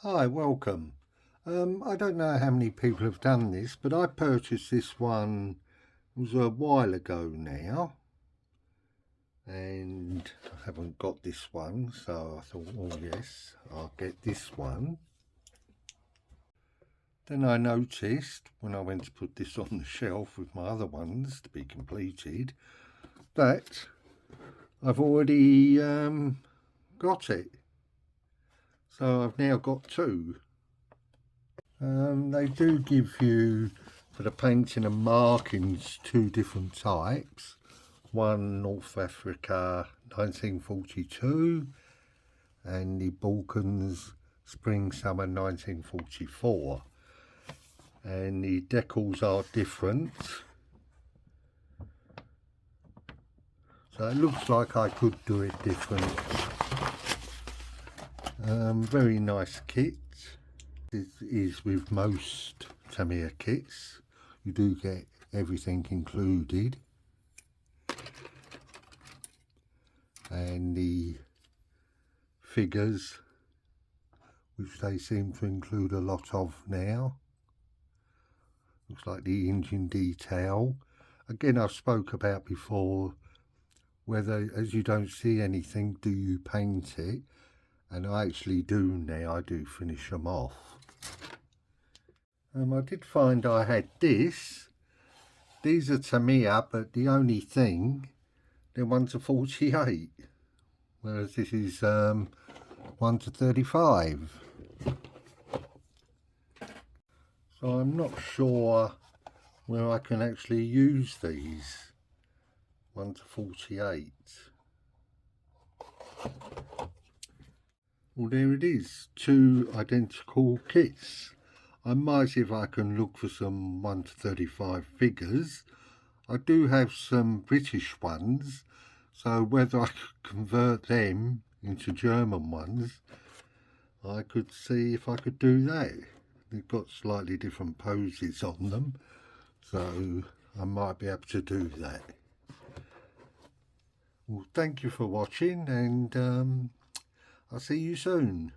Hi, welcome. I don't know how many people have done this, but I purchased this one, it was a while ago now, and I haven't got this one, so I thought, oh yes, I'll get this one. Then I noticed, when I went to put this on the shelf with my other ones to be completed, that I've already got it. So I've now got two. They do give you, for the painting and markings, two different types. One North Africa 1942 and the Balkans Spring Summer 1944. And the decals are different. So it looks like I could do it different. Very nice kit. It is with most Tamiya kits. You do get everything included. And the figures, which they seem to include a lot of now. Looks like the engine detail. Again, I've spoke about before whether, as you don't see anything, do you paint it? And I actually do now. I do finish them off. I did find I had this. These are Tamiya, but the only thing, they're 1:48, whereas this is 1:35. So I'm not sure where I can actually use these 1:48. Well, there it is, two identical kits. I might see if I can look for some 1:35 figures. I do have some British ones, so whether I could convert them into German ones, I could see if I could do that. They've got slightly different poses on them, so I might be able to do that. Well, thank you for watching, and I'll see you soon.